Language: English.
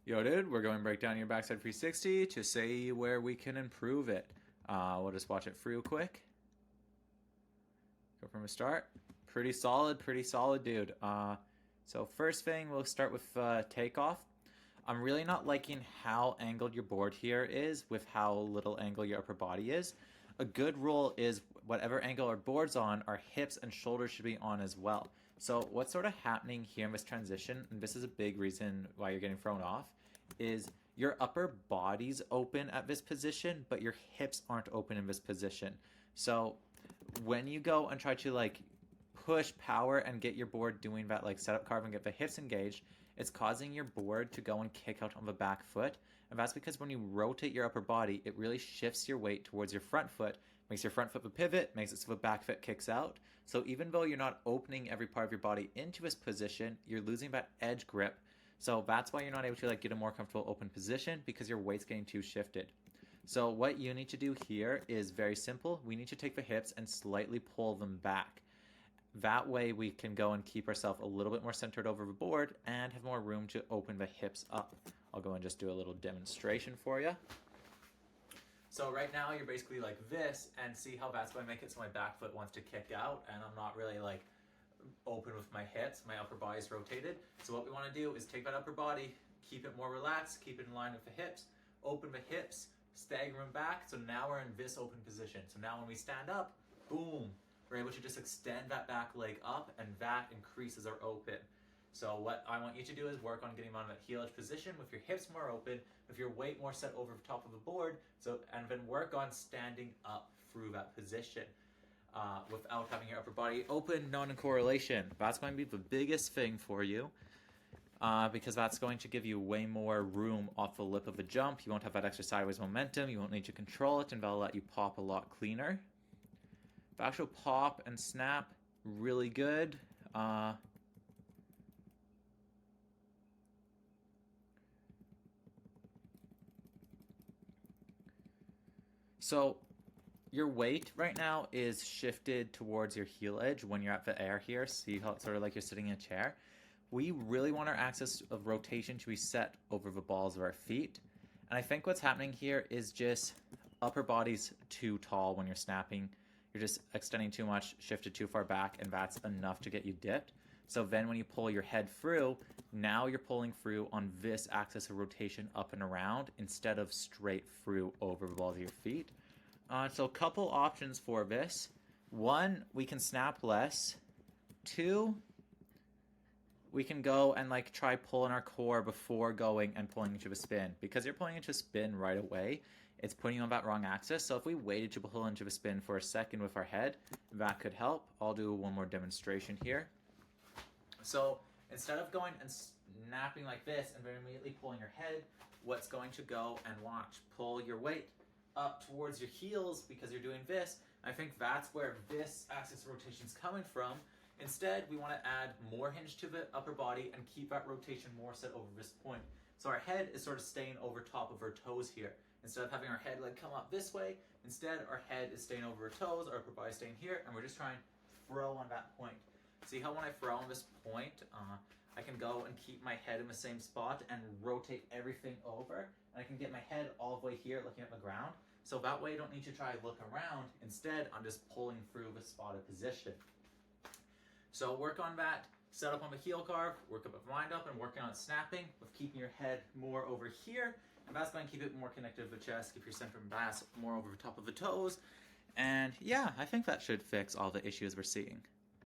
Yo, dude, we're going to break down your backside 360 to see where we can improve it. We'll just watch it real quick. Go from a start. Pretty solid, dude. So first thing, we'll start with takeoff. I'm really not liking how angled your board here is with how little angle your upper body is. A good rule is whatever angle our board's on, our hips and shoulders should be on as well. So what's sort of happening here in this transition, and this is a big reason why you're getting thrown off, is your upper body's open at this position, but your hips aren't open in this position. So when you go and try to push power and get your board doing that setup carve and get the hips engaged, it's causing your board to go and kick out on the back foot. And that's because when you rotate your upper body, it really shifts your weight towards your front foot, makes your front foot a pivot, makes it so the back foot kicks out. So even though you're not opening every part of your body into this position, you're losing that edge grip. So that's why you're not able to get a more comfortable open position, because your weight's getting too shifted. So what you need to do here is very simple. We need to take the hips and slightly pull them back. That way we can go and keep ourselves a little bit more centered over the board and have more room to open the hips up. I'll go and just do a little demonstration for you. So right now you're basically like this, and see how that's going to make it so my back foot wants to kick out and I'm not really open with my hips, my upper body's rotated. So what we want to do is take that upper body, keep it more relaxed, keep it in line with the hips, open the hips, stagger them back. So now we're in this open position. So now when we stand up, boom, we're able to just extend that back leg up, and that increases our open. So what I want you to do is work on getting on that heel edge position with your hips more open, with your weight more set over the top of the board, and then work on standing up through that position without having your upper body open, non-correlation. That's going to be the biggest thing for you. Because that's going to give you way more room off the lip of the jump. You won't have that extra sideways momentum, you won't need to control it, and that'll let you pop a lot cleaner. The actual pop and snap, really good. So your weight right now is shifted towards your heel edge when you're at the air here. See how it's sort of like you're sitting in a chair? We really want our axis of rotation to be set over the balls of our feet. And I think what's happening here is just upper body's too tall when you're snapping. You're just extending too much, shifted too far back, and that's enough to get you dipped. So then when you pull your head through, now you're pulling through on this axis of rotation up and around instead of straight through over the balls of your feet. So a couple options for this. One, we can snap less. Two, we can go and try pulling our core before going and pulling into a spin. Because you're pulling into a spin right away, it's putting you on that wrong axis. So if we waited to pull into a spin for a second with our head, that could help. I'll do one more demonstration here. So instead of going and snapping like this and then immediately pulling your head, what's going to go and watch, pull your weight up towards your heels because you're doing this. I think that's where this axis of rotation is coming from. Instead, we want to add more hinge to the upper body and keep that rotation more set over this point. So our head is sort of staying over top of our toes here. Instead of having our head come up this way, instead our head is staying over our toes, our upper body is staying here, and we're just trying to throw on that point. See how when I throw on this point, I can go and keep my head in the same spot and rotate everything over, and I can get my head all the way here looking at the ground. So that way I don't need to try to look around. Instead, I'm just pulling through the spotted position. So work on that, set up on the heel carve, work up a wind up, and working on snapping with keeping your head more over here. And that's going to keep it more connected to the chest, keep your center of mass more over the top of the toes. And yeah, I think that should fix all the issues we're seeing.